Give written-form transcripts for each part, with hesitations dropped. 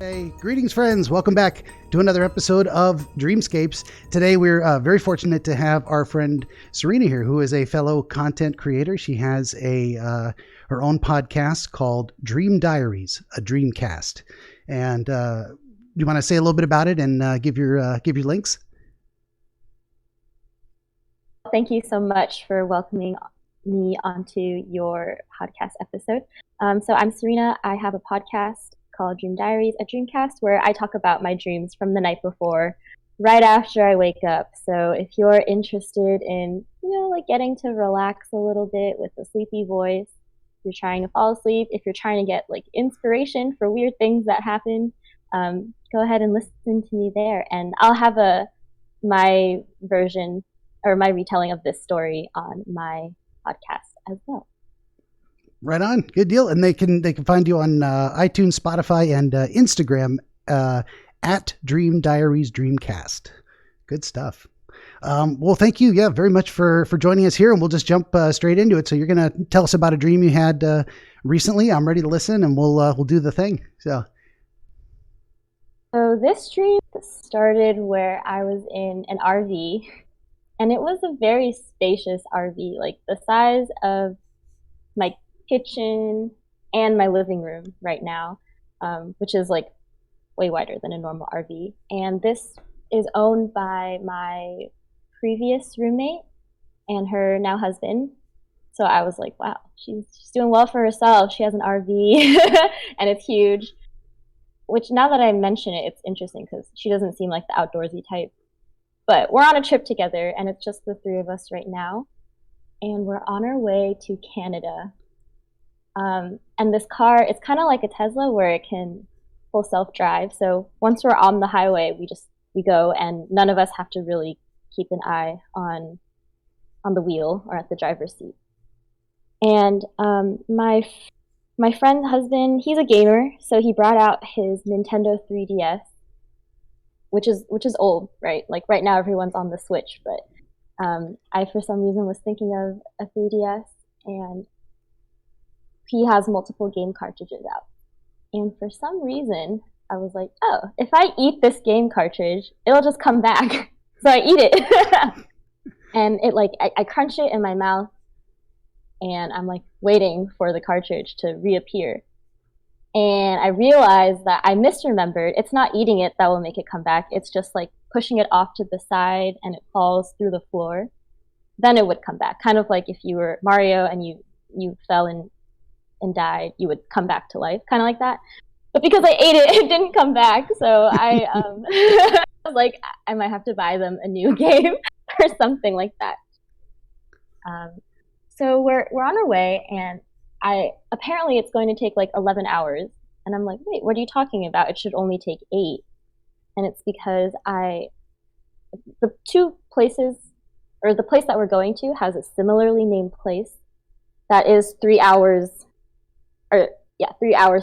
Hey, greetings, friends. Welcome back to another episode of Dreamscapes. Today, we're very fortunate to have our friend Serena here, who is a fellow content creator. She has her own podcast called Diaries, a Dreamcast. And you want to say a little bit about it and give your links? Thank you so much for welcoming me onto your podcast episode. So I'm Serena. I have a podcast called Diaries, a Dreamcast, where I talk about my dreams from the night before, right after I wake up. So if you're interested in, getting to relax a little bit with a sleepy voice, if you're trying to fall asleep, if you're trying to get inspiration for weird things that happen, go ahead and listen to me there. And I'll have my version or my retelling of this story on my podcast as well. Right on. Good deal. And they can find you on iTunes, Spotify, and Instagram at Dream Diaries Dreamcast. Good stuff. Well, thank you, very much for joining us here, and we'll just jump straight into it. So you're going to tell us about a dream you had recently. I'm ready to listen, and we'll do the thing. So this dream started where I was in an RV, and it was a very spacious RV, like the size of my kitchen and my living room right now, which is way wider than a normal RV. And this is owned by my previous roommate and her now husband. So I was like, wow, she's doing well for herself. She has an RV and it's huge, which now that I mention it, it's interesting because she doesn't seem like the outdoorsy type. But we're on a trip together and it's just the three of us right now. And we're on our way to Canada. And this car, it's kind of like a Tesla where it can full self-drive. So once we're on the highway, we go, and none of us have to really keep an eye on the wheel or at the driver's seat. And my friend's husband, he's a gamer, so he brought out his Nintendo 3DS, which is old, right? Like right now everyone's on the Switch, but I for some reason was thinking of a 3DS, and he has multiple game cartridges out. And for some reason, I was like, oh, if I eat this game cartridge, it'll just come back. So I eat it. And it I crunch it in my mouth, and I'm waiting for the cartridge to reappear. And I realized that I misremembered. It's not eating it that will make it come back. It's just pushing it off to the side and it falls through the floor. Then it would come back. Kind of like if you were Mario and you fell and died, you would come back to life, kind of like that. But because I ate it, it didn't come back. So I was like, I might have to buy them a new game or something like that. So we're on our way, and apparently it's going to take 11 hours. And I'm like, wait, what are you talking about? It should only take 8. And it's because the two places, or the place that we're going to has a similarly named place that is 3 hours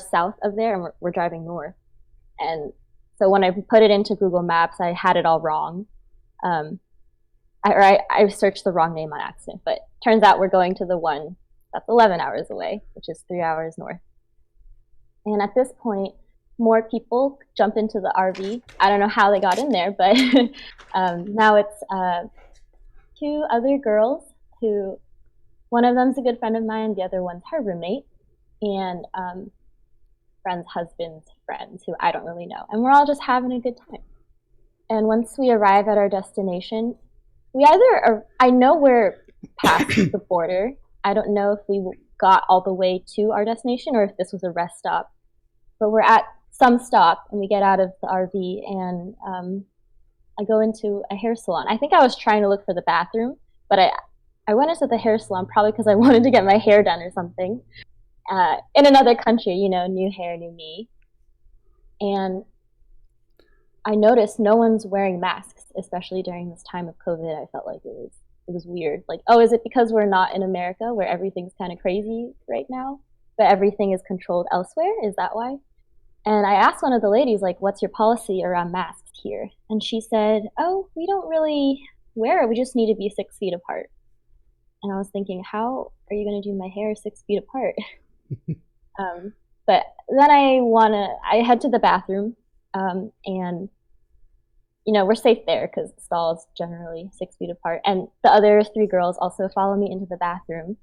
south of there, and we're driving north. And so when I put it into Google Maps, I had it all wrong. I searched the wrong name on accident, but turns out we're going to the one that's 11 hours away, which is 3 hours north. And at this point, more people jump into the RV. I don't know how they got in there, but now it's 2 other girls who, one of them's a good friend of mine, the other one's her roommate, and friend's husband's friends who I don't really know. And we're all just having a good time. And once we arrive at our destination, I know we're past the border. I don't know if we got all the way to our destination or if this was a rest stop. But we're at some stop, and we get out of the RV, and I go into a hair salon. I think I was trying to look for the bathroom, but I went into the hair salon probably because I wanted to get my hair done or something. In another country, new hair, new me. And I noticed no one's wearing masks, especially during this time of COVID. I felt like it was weird. Is it because we're not in America where everything's kind of crazy right now, but everything is controlled elsewhere? Is that why? And I asked one of the ladies, what's your policy around masks here? And she said, oh, we don't really wear it. We just need to be 6 feet apart. And I was thinking, how are you going to do my hair 6 feet apart? But then I head to the bathroom, and we're safe there because the stall is generally 6 feet apart. And the other 3 girls also follow me into the bathroom.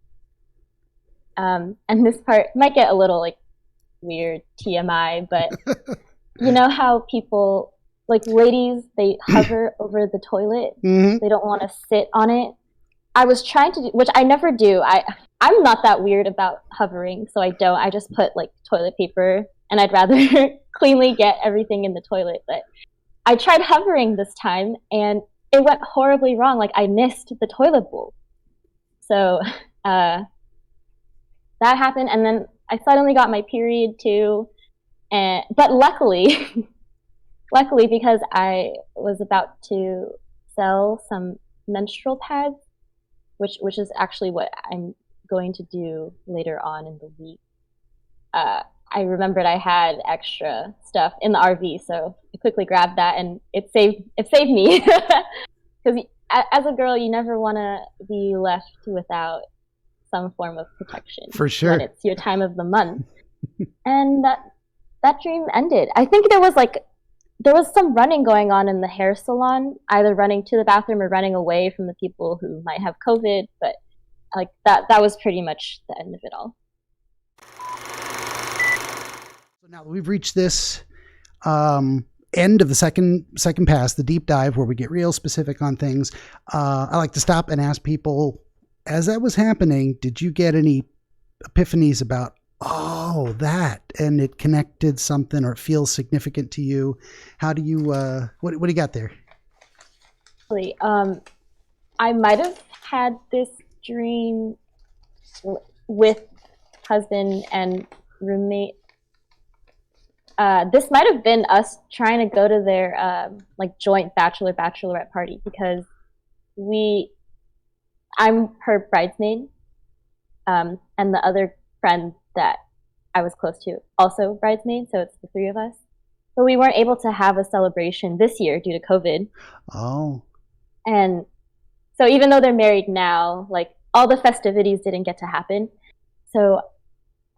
And this part might get a little like weird TMI, but you know how people, like ladies, they hover over the toilet. Mm-hmm. They don't want to sit on it. I was trying to do, which I never do. I'm not that weird about hovering, so I don't. I just put like toilet paper, and I'd rather cleanly get everything in the toilet. But I tried hovering this time, and it went horribly wrong. Like I missed the toilet bowl. So that happened, and then I suddenly got my period too. But luckily, because I was about to sell some menstrual pads, which is actually what I'm going to do later on in the week. I remembered I had extra stuff in the RV, so I quickly grabbed that, and it saved me. Because as a girl, you never want to be left without some form of protection. For sure. When it's your time of the month. And that dream ended. I think there was some running going on in the hair salon, either running to the bathroom or running away from the people who might have COVID, but like that was pretty much the end of it all. So now we've reached this end of the second pass, the deep dive, where we get real specific on things. I like to stop and ask people, as that was happening, did you get any epiphanies about, oh, that, and it connected something, or it feels significant to you? How do you, what do you got there? I might have had this dream with husband and roommate. This might have been us trying to go to their like joint bachelorette party, because I'm her bridesmaid, and the other friend that I was close to also bridesmaid, so it's the 3 of us. But we weren't able to have a celebration this year due to COVID. Oh. And so even though they're married now, like all the festivities didn't get to happen. So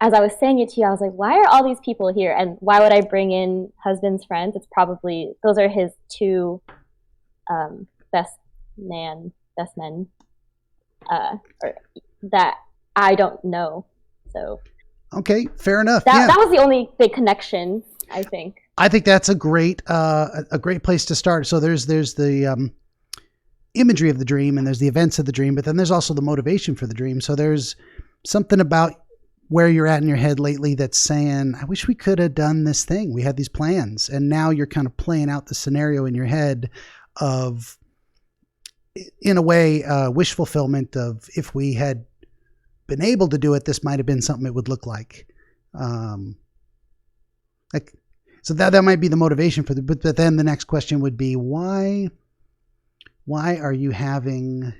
as I was saying it to you, I was like, why are all these people here? And why would I bring in husband's friends? It's probably, those are his 2 best men that I don't know. So okay, fair enough. That was the only big connection, I think. I think that's a great place to start. So there's the imagery of the dream, and there's the events of the dream, but then there's also the motivation for the dream. So there's something about where you're at in your head lately that's saying, I wish we could have done this thing. We had these plans, and now you're kind of playing out the scenario in your head of, in a way, wish fulfillment of, if we had been able to do it, this might have been something it would look like. So that might be the motivation for but then the next question would be, why are you having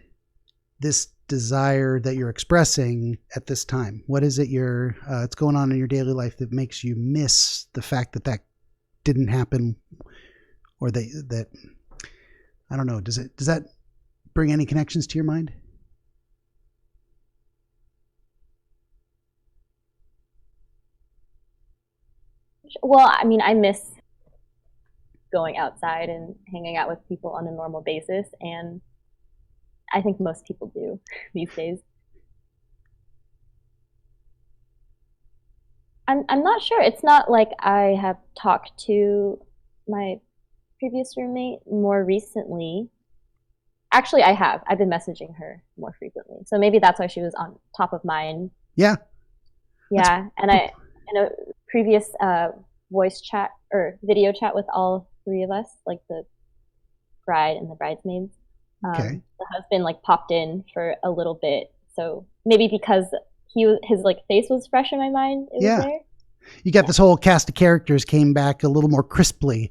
this desire that you're expressing at this time? What is it it's going on in your daily life that makes you miss the fact that didn't happen, or that I don't know, does that bring any connections to your mind? Well, I mean, I miss going outside and hanging out with people on a normal basis, and I think most people do these days. I'm not sure. It's not like I have talked to my previous roommate more recently. Actually, I have. I've been messaging her more frequently, so maybe that's why she was on top of mind. Yeah. Yeah, and I in a previous voice chat or video chat with all 3 of us, like the bride and the bridesmaids. Okay. The husband like popped in for a little bit, so maybe because his like face was fresh in my mind, it was there. You got this whole cast of characters came back a little more crisply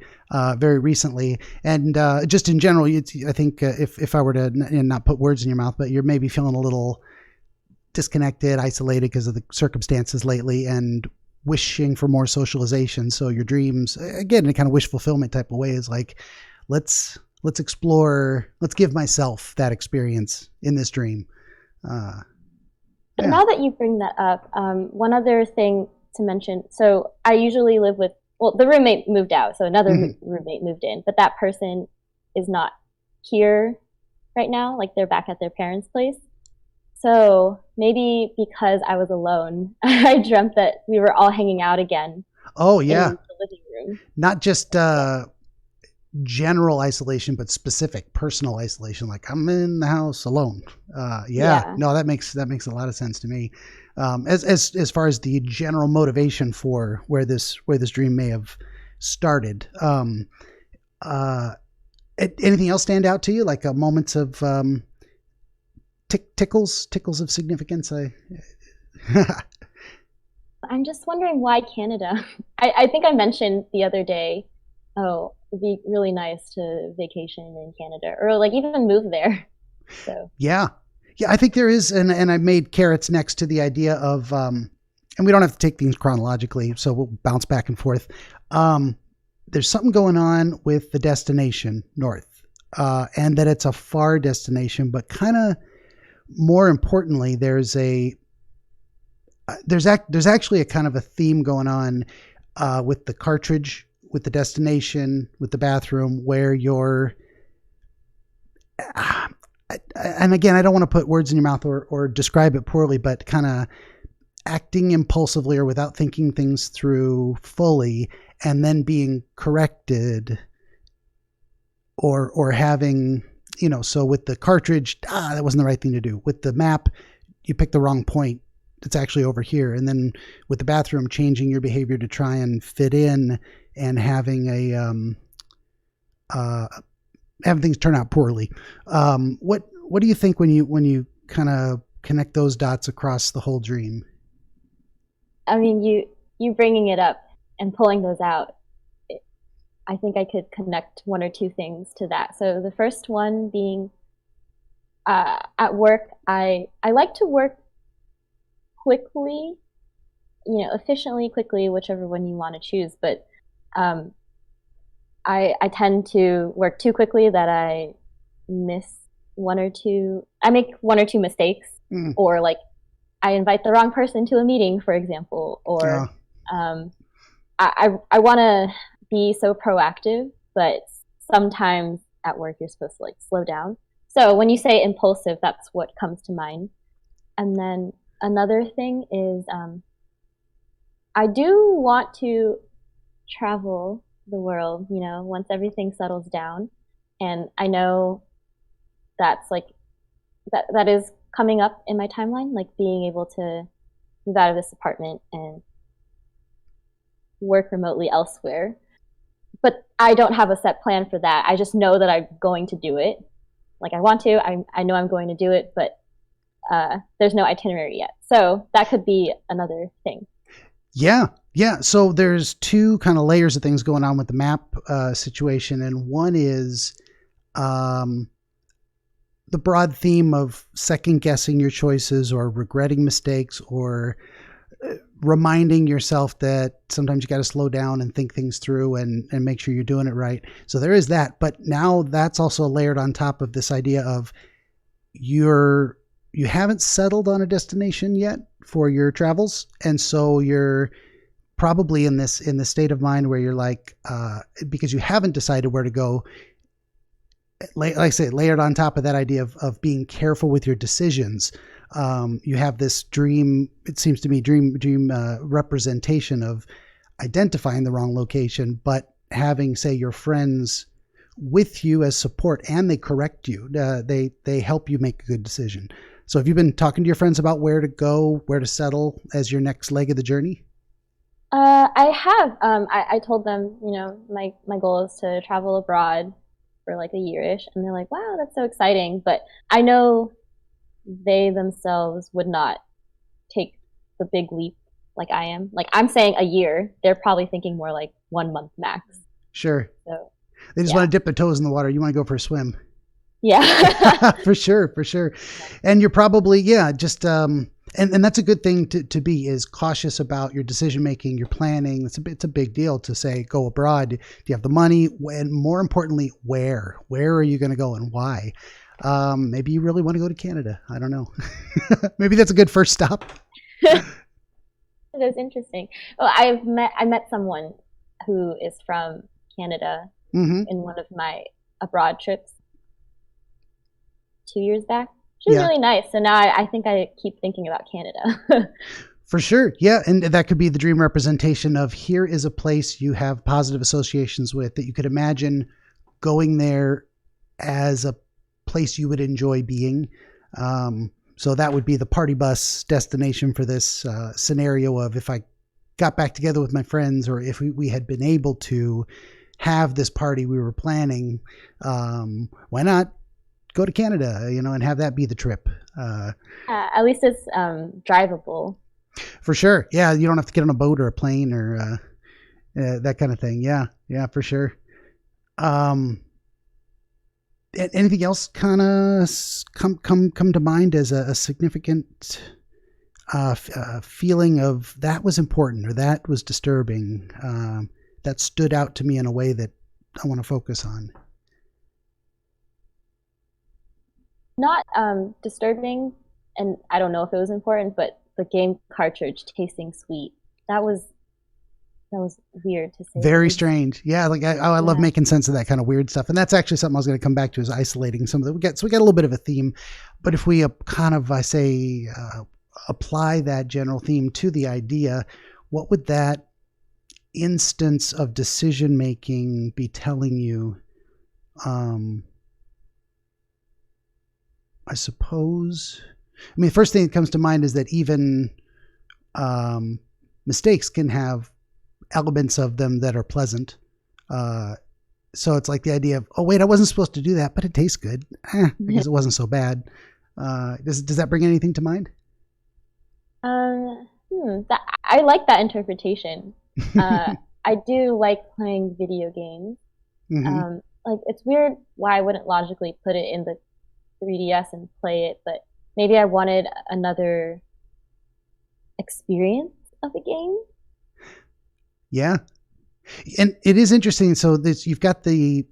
very recently, and just in general, I think if I were to not put words in your mouth, but you're maybe feeling a little disconnected, isolated because of the circumstances lately, and wishing for more socialization. So your dreams, again, in a kind of wish fulfillment type of way, is like, let's explore, let's give myself that experience in this dream. Now that you bring that up, one other thing, to mention, so I usually live with, well, the roommate moved out, so another roommate moved in, but that person is not here right now. Like they're back at their parents' place. So maybe because I was alone, I dreamt that we were all hanging out again. Oh yeah. In the living room. Not just general isolation, but specific personal isolation. Like I'm in the house alone. No, that makes a lot of sense to me. As far as the general motivation for where this dream may have started. Anything else stand out to you? Like moments of tickles of significance? I'm just wondering why Canada. I think I mentioned the other day, it'd be really nice to vacation in Canada or like even move there. So yeah, I think there is, and I made carrots next to the idea of, and we don't have to take things chronologically, so we'll bounce back and forth. There's something going on with the destination north, and that it's a far destination, but kind of more importantly, there's actually a kind of a theme going on with the cartridge, with the destination, with the bathroom, where you're, and again, I don't want to put words in your mouth or describe it poorly, but kind of acting impulsively or without thinking things through fully, and then being corrected or having, so with the cartridge, that wasn't the right thing to do. With the map, you picked the wrong point. It's actually over here. And then with the bathroom, changing your behavior to try and fit in and having having things turn out poorly. What do you think when you kind of connect those dots across the whole dream? I mean, you bringing it up and pulling those out, I think I could connect one or two things to that. So the first one being at work, I like to work quickly, efficiently, quickly, whichever one you want to choose. But I tend to work too quickly that I make one or two mistakes, or like I invite the wrong person to a meeting, for example, or I want to be so proactive, but sometimes at work you're supposed to like slow down. So when you say impulsive, that's what comes to mind. And then another thing is I do want to travel the world, once everything settles down. And I know that's like that is coming up in my timeline, like being able to move out of this apartment and work remotely elsewhere. But I don't have a set plan for that. I just know that I'm going to do it. Like I want to, I know I'm going to do it, but there's no itinerary yet. So that could be another thing. Yeah. So there's two kind of layers of things going on with the map situation. And one is the broad theme of second guessing your choices or regretting mistakes or reminding yourself that sometimes you got to slow down and think things through and make sure you're doing it right. So there is that. But now that's also layered on top of this idea of you haven't settled on a destination yet for your travels. And so you're probably in the state of mind where you're like, because you haven't decided where to go, like I say, layered on top of that idea of being careful with your decisions. You have this dream, it seems to me, dream representation of identifying the wrong location, but having, say, your friends with you as support, and they correct you. They help you make a good decision. So have you been talking to your friends about where to go, where to settle as your next leg of the journey? I have. I told them, my goal is to travel abroad for like a year-ish, and they're like, wow, that's so exciting. But I know they themselves would not take the big leap like I am. Like I'm saying a year, they're probably thinking more like 1 month max. Sure. So they just want to dip their toes in the water. You want to go for a swim. Yeah. For sure. And you're probably, just, and that's a good thing to be, is cautious about your decision-making, your planning. It's a big deal to say, go abroad. Do you have the money? And more importantly, where are you going to go and why? Maybe you really want to go to Canada. I don't know. Maybe that's a good first stop. That's interesting. Well, I met someone who is from Canada Mm-hmm. in one of my abroad trips 2 years back. She was Yeah. really nice. So now I think I keep thinking about Canada. For sure. Yeah. And that could be the dream representation of here is a place you have positive associations with that you could imagine going there as a place you would enjoy being. So that would be the party bus destination for this scenario of if I got back together with my friends or if we had been able to have this party we were planning, why not go to Canada, and have that be the trip? At least it's drivable. For sure. Yeah. You don't have to get on a boat or a plane or that kind of thing. Yeah. Yeah, for sure. Anything else kind of come to mind as a significant feeling of that was important or that was disturbing, that stood out to me in a way that I want to focus on? Not disturbing, and I don't know if it was important, but the game cartridge tasting sweet. That was weird to say. Very strange. Yeah, like I love making sense of that kind of weird stuff, and that's actually something I was going to come back to, is isolating some of the. So we got a little bit of a theme, but if we apply that general theme to the idea, what would that instance of decision making be telling you? I suppose. I mean, the first thing that comes to mind is that even mistakes can have elements of them that are pleasant. So it's like the idea of, oh wait, I wasn't supposed to do that, but it tastes good. I guess it wasn't so bad. Does that bring anything to mind? I like that interpretation. I do like playing video games. Mm-hmm. Like it's weird why I wouldn't logically put it in the 3DS and play it, but maybe I wanted another experience of the game. Yeah. And it is interesting. So you've got the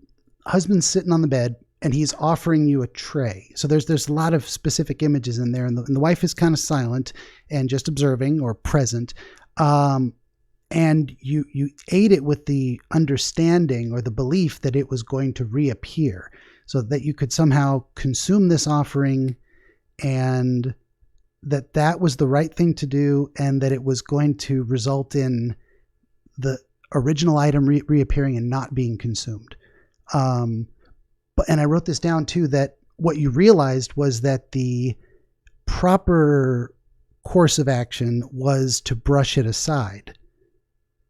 husband sitting on the bed and he's offering you a tray. So there's a lot of specific images in there, and the wife is kind of silent and just observing or present. And you ate it with the understanding or the belief that it was going to reappear, so that you could somehow consume this offering, and that was the right thing to do, and that it was going to result in the original item reappearing and not being consumed. And I wrote this down too, that what you realized was that the proper course of action was to brush it aside,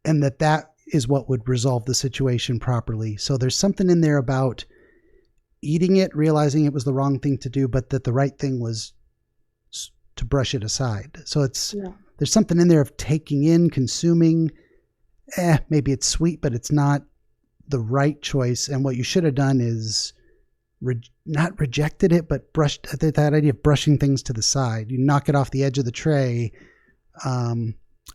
and that is what would resolve the situation properly. So there's something in there about eating it, realizing it was the wrong thing to do, but that the right thing was to brush it aside. So there's something in there of taking in, consuming. Maybe it's sweet, but it's not the right choice. And what you should have done is not rejected it, but brushed that idea of brushing things to the side. You knock it off the edge of the tray. I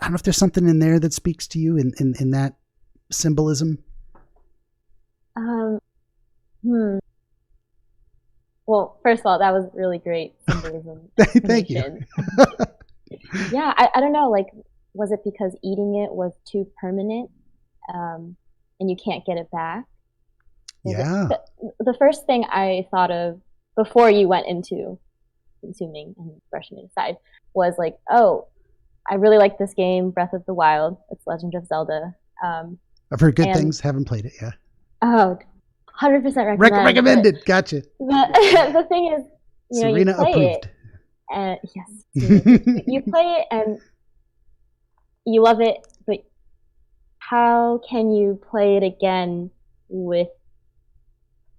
don't know if there's something in there that speaks to you in that symbolism. Well, first of all, that was really great symbolism. Thank you. Yeah, I don't know. Like, was it because eating it was too permanent, and you can't get it back? Yeah. The first thing I thought of before you went into consuming and brushing it aside was like, oh, I really like this game, Breath of the Wild. It's Legend of Zelda. I've heard good things. Haven't played it yet. Oh, 100% recommended. Gotcha. The thing is, Serena you play approved. It, and yes, you play it and you love it, but how can you play it again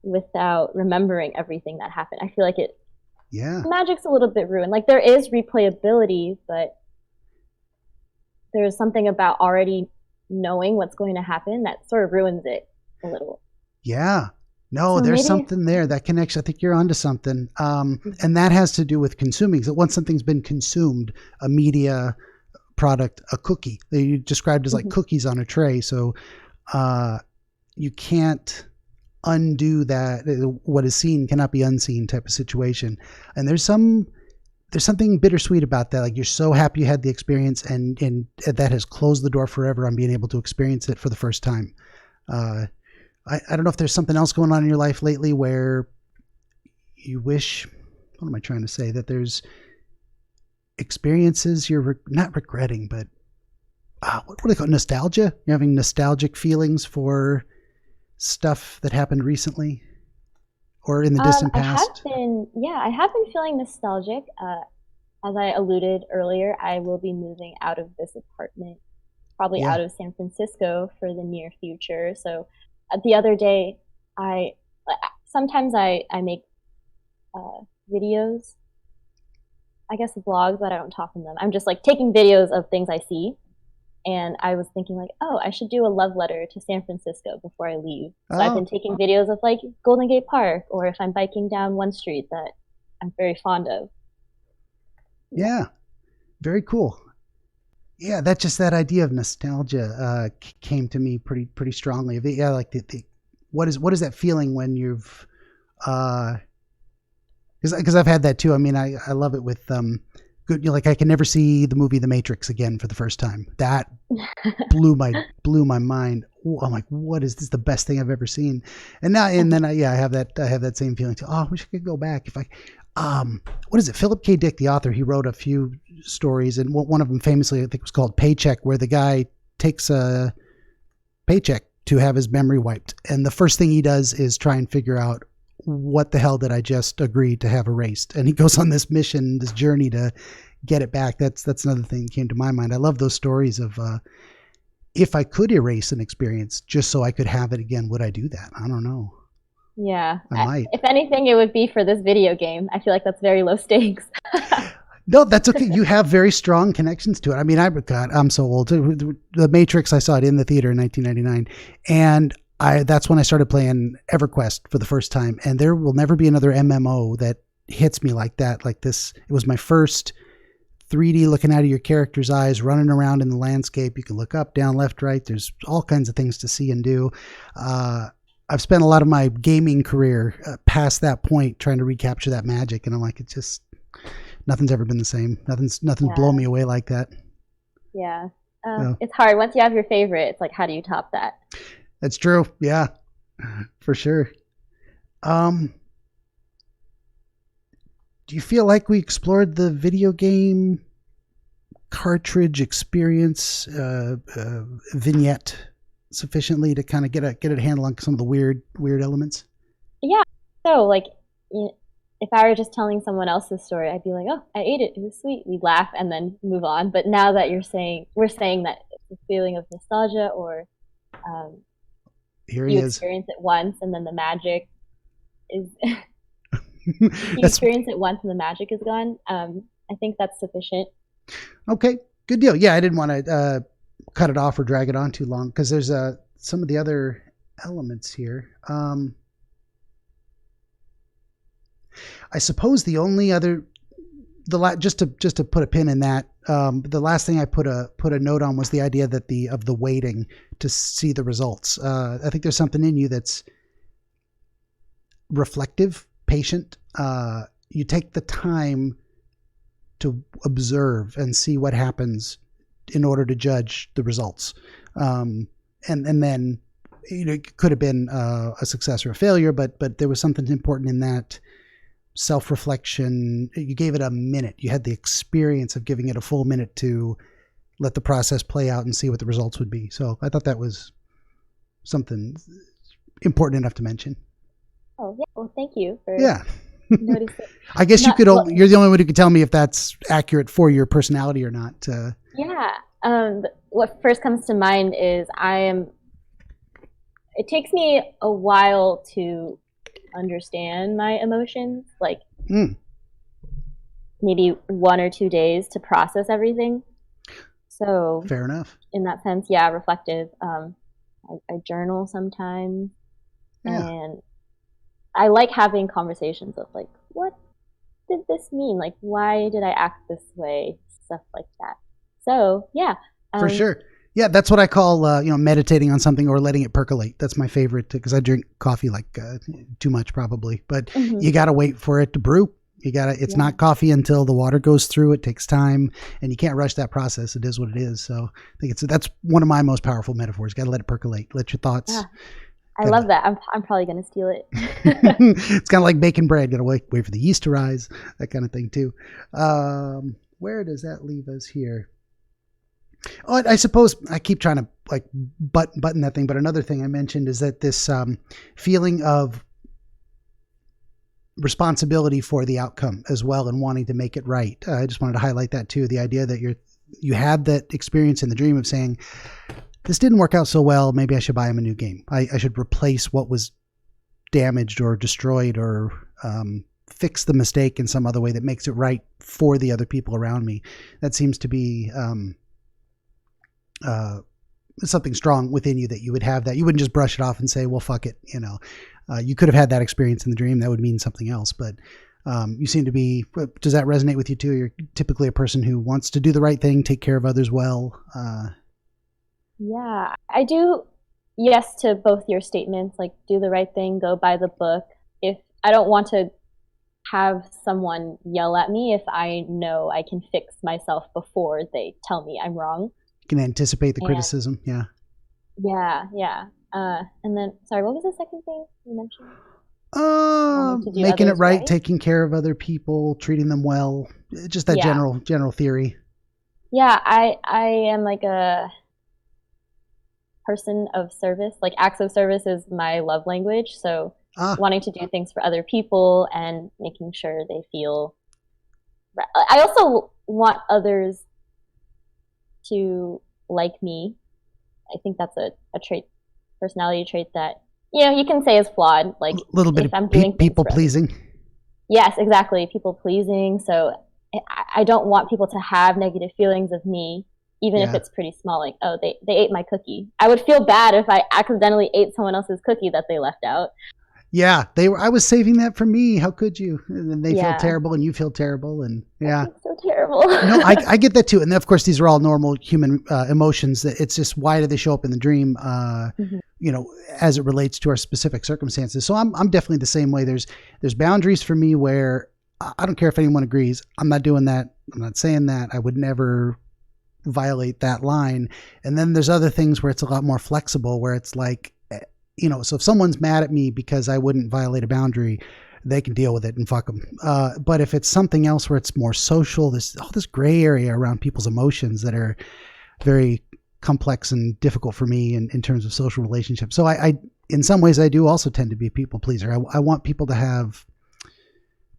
without remembering everything that happened? I feel like magic's a little bit ruined. Like, there is replayability, but there's something about already knowing what's going to happen that sort of ruins it a little. Yeah. No, so there's something there. That connection, I think you're onto something. And that has to do with consuming. So once something's been consumed, a media product, a cookie, you described as like cookies on a tray. So you can't undo that. What is seen cannot be unseen type of situation. And there's some there's something bittersweet about that. Like you're so happy you had the experience, and that has closed the door forever on being able to experience it for the first time. I don't know if there's something else going on in your life lately where you wish, what am I trying to say? That there's experiences you're not regretting, but what do they call it? Nostalgia? You're having nostalgic feelings for stuff that happened recently or in the distant past? I have been feeling nostalgic. As I alluded earlier, I will be moving out of this apartment, probably out of San Francisco for the near future. So the other day, sometimes I make videos, I guess vlogs, but I don't talk in them. I'm just like taking videos of things I see. And I was thinking like, oh, I should do a love letter to San Francisco before I leave. So I've been taking videos of like Golden Gate Park, or if I'm biking down one street that I'm very fond of. Yeah, very cool. Yeah, that idea of nostalgia came to me pretty strongly. Yeah, like what is that feeling when you've because I've had that too. I mean, I love it with good. Like I can never see the movie The Matrix again for the first time. That blew my mind. Ooh, I'm like, what is this? The best thing I've ever seen. And then I have that same feeling too. Oh, I wish I could go back. If I, what is it? Philip K. Dick, the author, he wrote a few stories, and one of them famously, I think, was called Paycheck, where the guy takes a paycheck to have his memory wiped, and the first thing he does is try and figure out what the hell did I just agree to have erased? And he goes on this mission, this journey to get it back. That's another thing that came to my mind. I love those stories of if I could erase an experience just so I could have it again, would I do that? I don't know. Yeah. I might. If anything, it would be for this video game. I feel like that's very low stakes. No, that's okay. You have very strong connections to it. I mean, I'm so old. The Matrix, I saw it in the theater in 1999. And that's when I started playing EverQuest for the first time. And there will never be another MMO that hits me like that. Like this, it was my first 3D looking out of your character's eyes, running around in the landscape. You can look up, down, left, right. There's all kinds of things to see and do. I've spent a lot of my gaming career past that point trying to recapture that magic. And I'm like, it's just, nothing's ever been the same. Nothing's blown me away like that. Yeah. It's hard. Once you have your favorite, it's like, how do you top that? That's true. Yeah, for sure. Do you feel like we explored the video game cartridge experience vignette sufficiently to kind of get a handle on some of the weird elements? Yeah. So like, if I were just telling someone else's story, I'd be like, oh, I ate it. It was sweet. We'd laugh and then move on. But now that we're saying that it's a feeling of nostalgia, or here he is. Experience it once and then the magic is you experience it once and the magic is gone. I think that's sufficient. Okay, good deal. Yeah, I didn't want to cut it off or drag it on too long because there's some of the other elements here. I suppose the only other just to put a pin in that, the last thing I put a note on was the idea that the waiting to see the results. I think there's something in you that's reflective, patient. You take the time to observe and see what happens in order to judge the results. And then, it could have been a success or a failure, but there was something important in that self-reflection. You gave it a minute. You had the experience of giving it a full minute to let the process play out and see what the results would be. So I thought that was something important enough to mention. Oh, yeah. Well, thank you for noticing. I guess you're the only one who could tell me if that's accurate for your personality or not. Yeah. What first comes to mind is it takes me a while to understand my emotions, like maybe 1 or 2 days to process everything. So fair enough. In that sense, yeah, reflective. I journal sometimes, and I like having conversations of like, what did this mean? Like, why did I act this way? Stuff like that. So yeah, for sure. Yeah, that's what I call meditating on something or letting it percolate. That's my favorite because I drink coffee like too much probably, but you got to wait for it to brew. It's not coffee until the water goes through. It takes time, and you can't rush that process. It is what it is. So I think that's one of my most powerful metaphors. Got to let it percolate. Let your thoughts. Yeah. I love that. I'm probably going to steal it. It's kind of like baking bread. Got to wait for the yeast to rise. That kind of thing too. Where does that leave us here? Oh, I suppose I keep trying to like button that thing. But another thing I mentioned is that this feeling of responsibility for the outcome as well and wanting to make it right. I just wanted to highlight that too. The idea that you had that experience in the dream of saying, this didn't work out so well. Maybe I should buy him a new game. I should replace what was damaged or destroyed or fix the mistake in some other way that makes it right for the other people around me. That seems to be something strong within you, that you would have that. You wouldn't just brush it off and say, well, fuck it. You could have had that experience in the dream. That would mean something else. But you seem to be, does that resonate with you too? You're typically a person who wants to do the right thing, take care of others well. Yeah, I do. Yes to both your statements, like do the right thing, go by the book. If I don't want to have someone yell at me, if I know I can fix myself before they tell me I'm wrong. You can anticipate the criticism. Yeah. Yeah. And then, sorry, what was the second thing you mentioned? Making it right, taking care of other people, treating them well. Just that general theory. Yeah, I am like a person of service. Like acts of service is my love language. So wanting to do things for other people and making sure they feel right. I also want others to like me. I think that's a personality trait that, you can say is flawed. Like a little bit of people pleasing. Yes, exactly. People pleasing. So I don't want people to have negative feelings of me, even if it's pretty small. Like, oh, they ate my cookie. I would feel bad if I accidentally ate someone else's cookie that they left out. Yeah, I was saving that for me. How could you? And then they feel terrible, and you feel terrible, and I feel so terrible. No, I get that too. And of course, these are all normal human emotions. It's just, why do they show up in the dream? As it relates to our specific circumstances. So I'm definitely the same way. There's boundaries for me where I don't care if anyone agrees. I'm not doing that. I'm not saying that. I would never violate that line. And then there's other things where it's a lot more flexible, where it's like, so if someone's mad at me because I wouldn't violate a boundary, they can deal with it and fuck them. But if it's something else where it's more social, there's all this gray area around people's emotions that are very complex and difficult for me in terms of social relationships. So I in some ways, I do also tend to be a people pleaser. I want people to have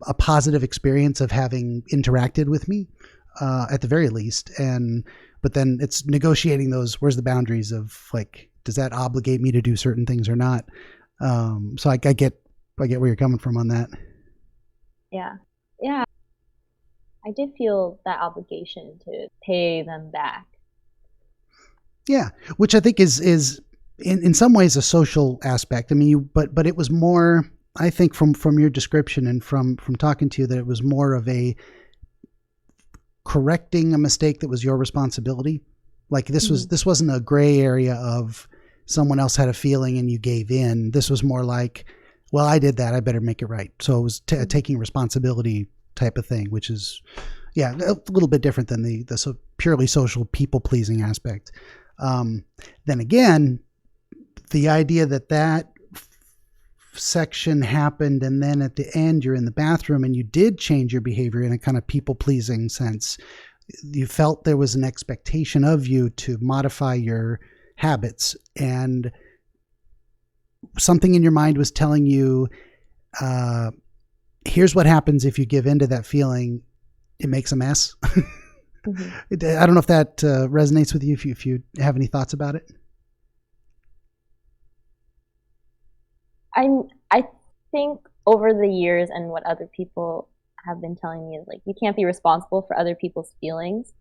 a positive experience of having interacted with me, at the very least. But then it's negotiating where's the boundaries of, like, does that obligate me to do certain things or not? So I get where you're coming from on that. Yeah. I did feel that obligation to pay them back. Yeah, which I think is in some ways a social aspect. I mean, but it was more, I think, from your description and from talking to you, that it was more of a correcting a mistake that was your responsibility. Like this wasn't a gray area of someone else had a feeling and you gave in. This was more like, well, I did that, I better make it right. So it was taking responsibility type of thing, which is, a little bit different than the purely social people pleasing aspect. Then again, the idea that section happened, and then at the end you're in the bathroom and you did change your behavior in a kind of people pleasing sense. You felt there was an expectation of you to modify your habits, and something in your mind was telling you, here's what happens if you give in to that feeling. It makes a mess. Mm-hmm. I don't know if that resonates with you, if you have any thoughts about it. I think over the years, and what other people have been telling me, is like, you can't be responsible for other people's feelings.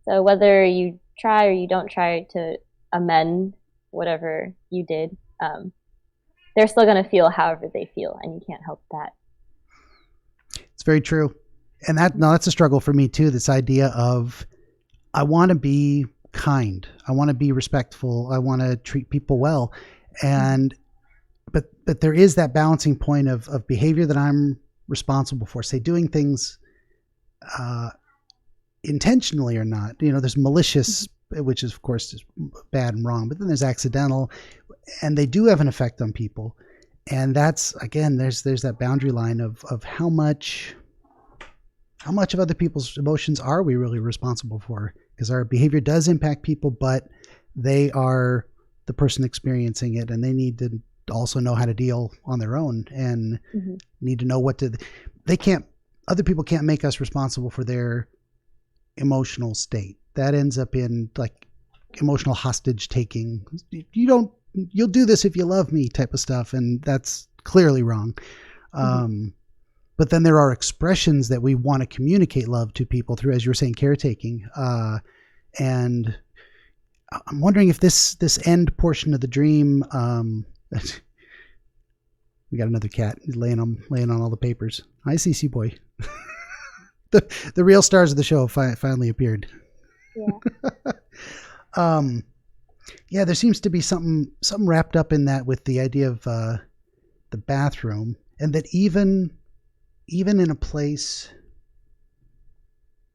So whether you try or you don't try to amend whatever you did, they're still going to feel however they feel, and you can't help that. It's very true. And that's a struggle for me too. This idea of, I want to be kind. I want to be respectful. I want to treat people well. But there is that balancing point of behavior that I'm responsible for, say doing things intentionally or not. There's malicious, which is of course is bad and wrong, but then there's accidental, and they do have an effect on people. And that's, again, there's that boundary line of how much of other people's emotions are we really responsible for? Because our behavior does impact people, but they are the person experiencing it, and they need to also know how to deal on their own, and need to know other people can't make us responsible for their emotional state. That ends up in like emotional hostage taking. You'll do this if you love me type of stuff, and that's clearly wrong. But then there are expressions that we want to communicate love to people through, as you were saying, caretaking. And I'm wondering if this end portion of the dream, we got another cat laying on all the papers. Hi, CC boy. the real stars of the show finally appeared. Yeah. Yeah, there seems to be something wrapped up in that with the idea of the bathroom, and that even in a place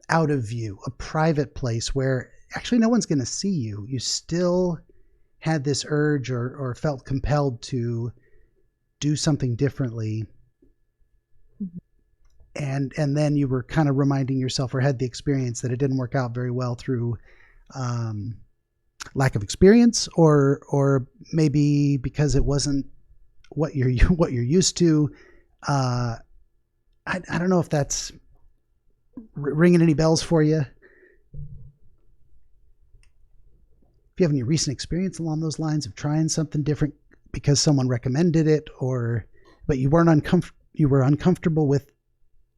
out of view, a private place where actually no one's going to see you, you still had this urge or felt compelled to do something differently. And then you were kind of reminding yourself, or had the experience that it didn't work out very well through lack of experience, or maybe because it wasn't what you're used to. I don't know if that's ringing any bells for you. If you have any recent experience along those lines of trying something different because someone recommended it, but you were uncomfortable with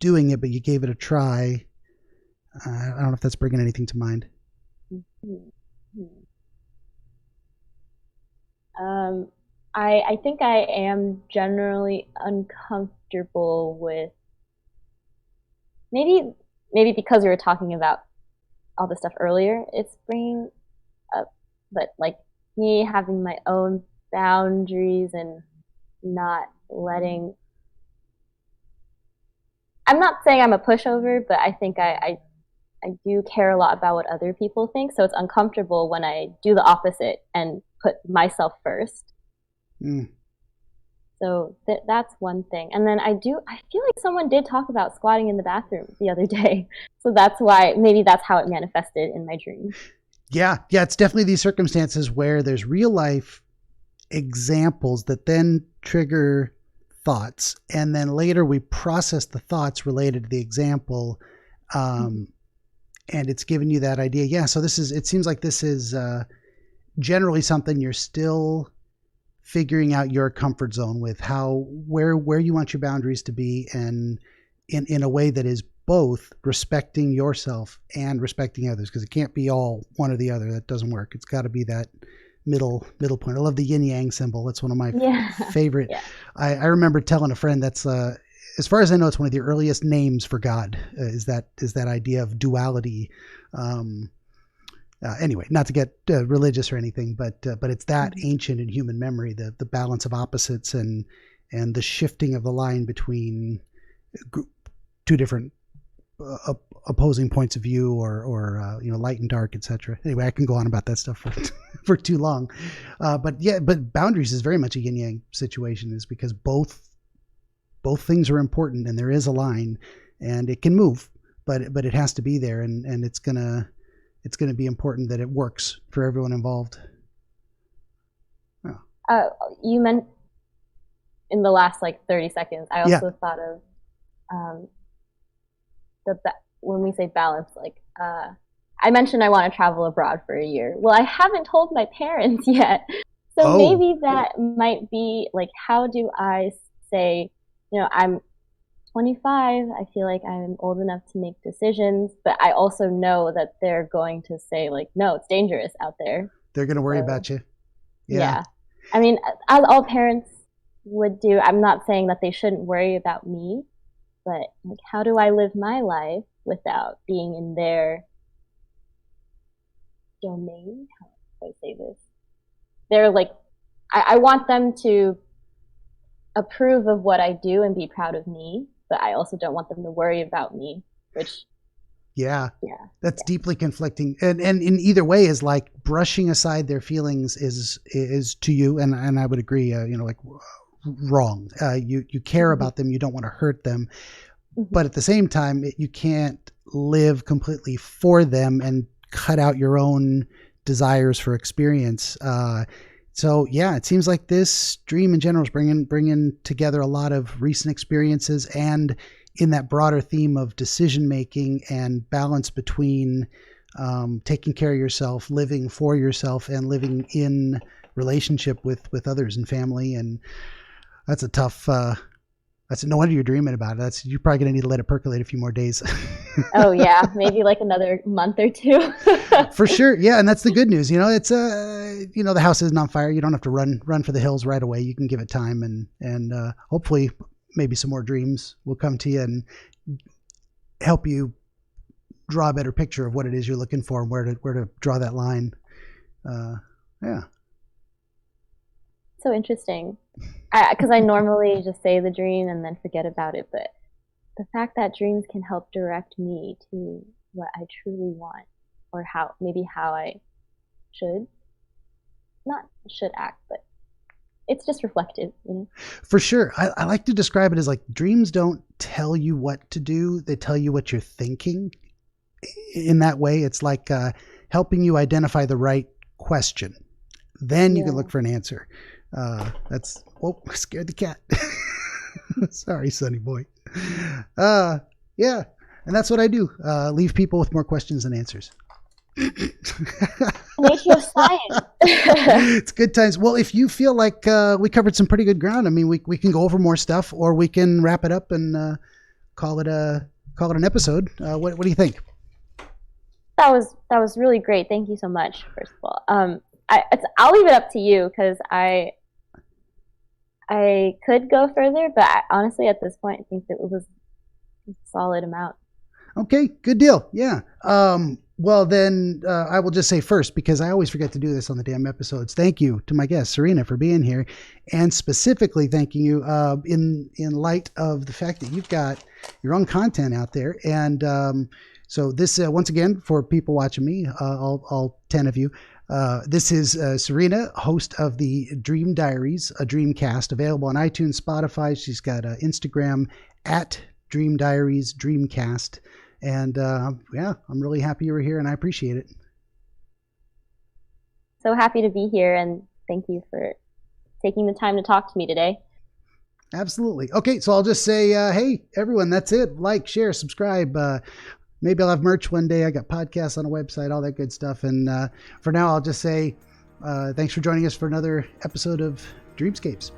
doing it, but you gave it a try. I don't know if that's bringing anything to mind. I think I am generally uncomfortable with, maybe because we were talking about all the stuff earlier, it's bringing up, but like me having my own boundaries and not letting, I'm not saying I'm a pushover, but I think I do care a lot about what other people think, so it's uncomfortable when I do the opposite and put myself first. So that's one thing. And then I feel like someone did talk about squatting in the bathroom the other day. So maybe that's how it manifested in my dream. Yeah, it's definitely these circumstances where there's real life examples that then trigger thoughts, and then later we process the thoughts related to the example, and it's giving you that idea. Yeah, so it seems like this is generally something you're still figuring out your comfort zone with, where you want your boundaries to be, and in a way that is both respecting yourself and respecting others, because it can't be all one or the other. That doesn't work. It's got to be that middle point. I love the yin yang symbol. That's one of my favorite. Yeah. I remember telling a friend that's as far as I know, it's one of the earliest names for God. Is that idea of duality. Anyway, not to get religious or anything, but it's that ancient in human memory, the balance of opposites and the shifting of the line between two different opposing points of view, or light and dark, etc. Anyway, I can go on about that stuff for too long, but boundaries is very much a yin yang situation, is because both things are important, and there is a line, and it can move, but it has to be there, and it's gonna be important that it works for everyone involved. You meant in the last 30 seconds, I also thought of when we say balance, I mentioned I want to travel abroad for a year. Well, I haven't told my parents yet. So maybe that might be how do I say, I'm 25, I feel like I'm old enough to make decisions, but I also know that they're going to say no, it's dangerous out there. They're going to worry about you. Yeah. I mean, as all parents would do, I'm not saying that they shouldn't worry about me, but how do I live my life without being in their domain? How do I say this? They're I want them to approve of what I do and be proud of me, but I also don't want them to worry about me, which Yeah, yeah, that's deeply conflicting. And in either way is like brushing aside their feelings is to you, and I would agree, like wrong. You care about them, you don't want to hurt them, but at the same time, you can't live completely for them and cut out your own desires for experience. So yeah, it seems like this dream in general is bringing together a lot of recent experiences, and in that broader theme of decision making and balance between taking care of yourself, living for yourself, and living in relationship with others and family. And that's a tough. That's no wonder you're dreaming about it. You're probably gonna need to let it percolate a few more days. Oh yeah, maybe like another month or two. For sure, yeah, and that's the good news. It's the house isn't on fire. You don't have to run for the hills right away. You can give it time, and hopefully, maybe some more dreams will come to you and help you draw a better picture of what it is you're looking for and where to draw that line. Yeah. So interesting, because I normally just say the dream and then forget about it, but the fact that dreams can help direct me to what I truly want, or how I should not should act, but it's just reflective, For sure. I like to describe it as like dreams don't tell you what to do. They tell you what you're thinking. In that way, it's like helping you identify the right question. Then you can look for an answer. I scared the cat. Sorry, Sonny boy. Yeah. And that's what I do. Leave people with more questions than answers. Nature of science. It's good times. Well, if you feel like we covered some pretty good ground, I mean, we can go over more stuff, or we can wrap it up and call it an episode. What do you think? That was really great. Thank you so much. First of all, I'll leave it up to you, because I could go further, but honestly, at this point, I think that it was a solid amount. Okay, good deal. Yeah. Well, then I will just say first, because I always forget to do this on the damn episodes. Thank you to my guest, Serena, for being here, and specifically thanking you in light of the fact that you've got your own content out there. And so this, once again, for people watching me, all 10 of you, this is Serena, host of the Dream Diaries, a Dreamcast, available on iTunes, Spotify. She's got Instagram at Dream Diaries, Dreamcast. And yeah, I'm really happy you were here, and I appreciate it. So happy to be here, and thank you for taking the time to talk to me today. Absolutely. Okay, so I'll just say, hey, everyone, that's it. Like, share, subscribe. Maybe I'll have merch one day. I got podcasts on a website, all that good stuff. And for now, I'll just say thanks for joining us for another episode of Dreamscapes.